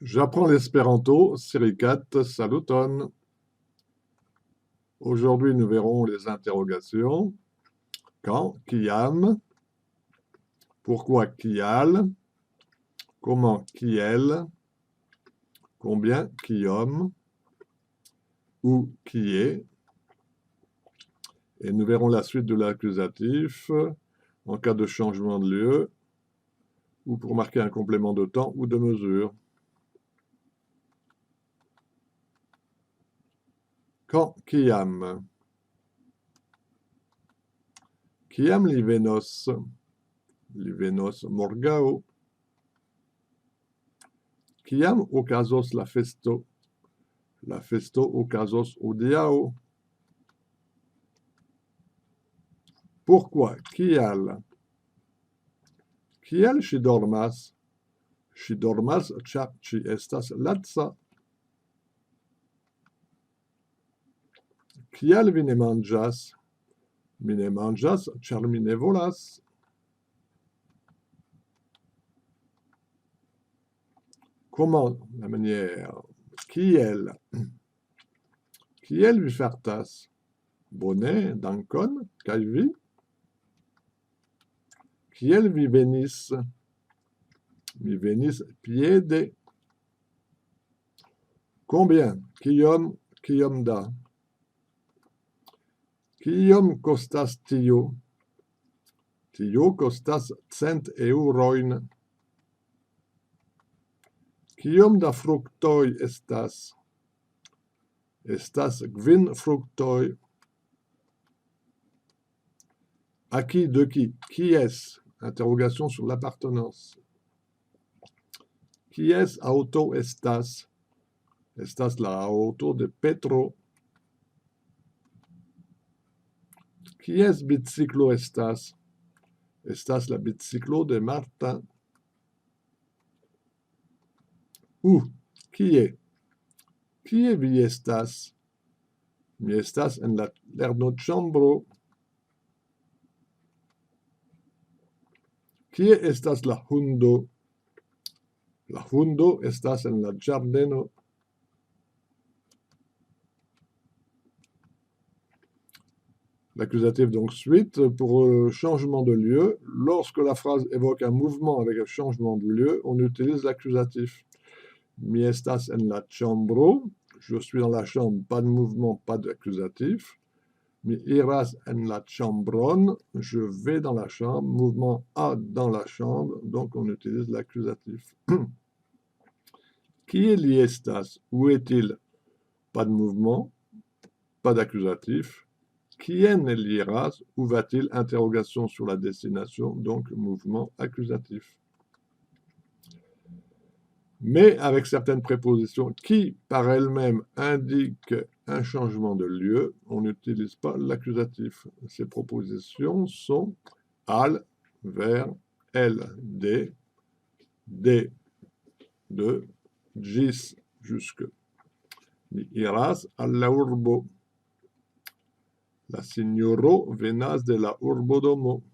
J'apprends l'espéranto, Siricat, saluton. Aujourd'hui, nous verrons les interrogations. Quand, kiam, pourquoi, kial, comment, kiel, combien, kiom, où, qui est. Et nous verrons la suite de l'accusatif en cas de changement de lieu ou pour marquer un complément de temps ou de mesure. Quand, kiam. Kiam li venos? Li venos morgao. Kiam okazos la festo? La festo okazos hodiaŭ. Pourquoi? Kial? Kial ŝi dormas? Ŝi dormas, ĉar ŝi estas laca. Kial vi ne manĝas? Mi ne manĝas, ĉar mi ne volas. Comment? La manière. Kiel? Kiel vi fartas? Bone, dankon, kaj vi? Kiel vi venis? Mi venis piede. Combien? Kiom? Kiom da? Kiom kostas tio? Tio kostas 100 eŭrojn. Kiom da fruktoj estas? Estas 5 fruktoj. À qui, de qui? Qui est-ce? Interrogation sur l'appartenance. Qui est auto estas? Estas la auto de Petro. Qui est biciclo estas? Estas la biciclo de Marta. Où? Qui est? Qui est vi estas? Mi estas en la lernocĉambro. Kie estas la hundo? La hundo estas en la ĝardeno. L'accusatif donc suite pour changement de lieu. Lorsque la phrase évoque un mouvement avec un changement de lieu, on utilise l'accusatif. Mi estas en la ĉambro. Je suis dans la chambre, pas de mouvement, pas d'accusatif. Mi iras en la ĉambron, je vais dans la chambre, mouvement a dans la chambre, donc on utilise l'accusatif. Kie li estas? Où est-il? Pas de mouvement, pas d'accusatif. Kien li iras? Où va-t-il? Interrogation sur la destination, donc mouvement accusatif. Mais avec certaines prépositions qui, par elles-mêmes, indiquent un changement de lieu, on n'utilise pas l'accusatif. Ces propositions sont al, vers, el, de, gis, jusque. Mi iras al la urbo. La signoro venas de la urbodomo.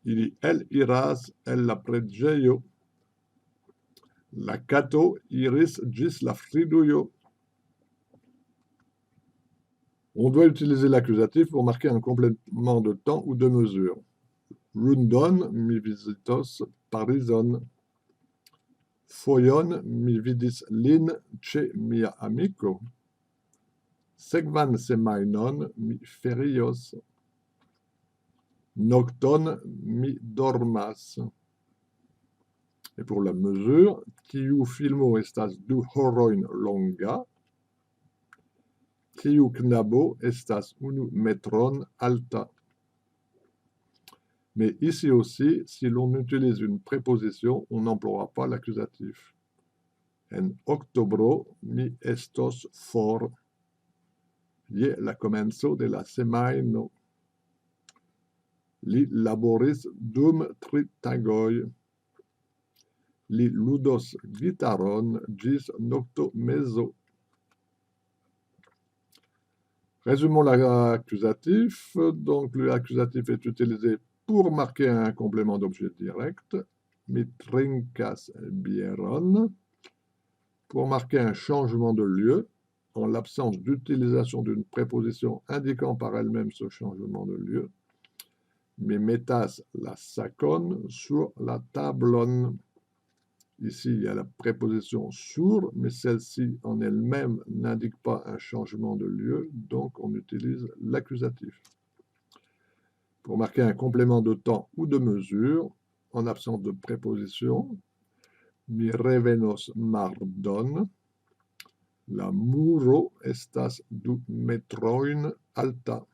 El iras el la preĝejo. La kato iris ĝis la fridujo. On doit utiliser l'accusatif pour marquer un complément de temps ou de mesure. Lundon mi vizitos Parizon. Fojon mi vidis lin ĉe mia amiko. Sekvan semajnon mi ferios. Nokton mi dormas. Et pour la mesure, tiu filmo estas 2 horojn longa. Tiu knabo estas 1 metron alta. Mais ici aussi, si l'on utilise une préposition, on n'emploiera pas l'accusatif. En oktobro mi estos for. Je la komenco de la semajno. Li laboris dum 3 tagoj. Li ludos gitaron ĝis noktomezo. Résumons l'accusatif. Donc, l'accusatif est utilisé pour marquer un complément d'objet direct. mi trinkas bieron. Pour marquer un changement de lieu, en l'absence d'utilisation d'une préposition indiquant par elle-même ce changement de lieu, mi metas la sakon sur la tablon. Ici, il y a la préposition sur, mais celle-ci en elle-même n'indique pas un changement de lieu, donc on utilise l'accusatif. Pour marquer un complément de temps ou de mesure, en absence de préposition, mi revenos mardon, la muro estas 2 metrojn alta.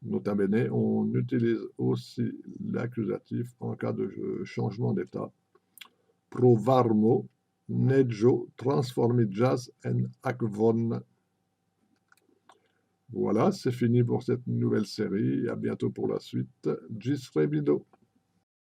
Nota bene, on utilise aussi l'accusatif en cas de changement d'état. Pro varmo, neĝo transformiĝas en akvon. Voilà, c'est fini pour cette nouvelle série. À bientôt pour la suite. Ĝis revido.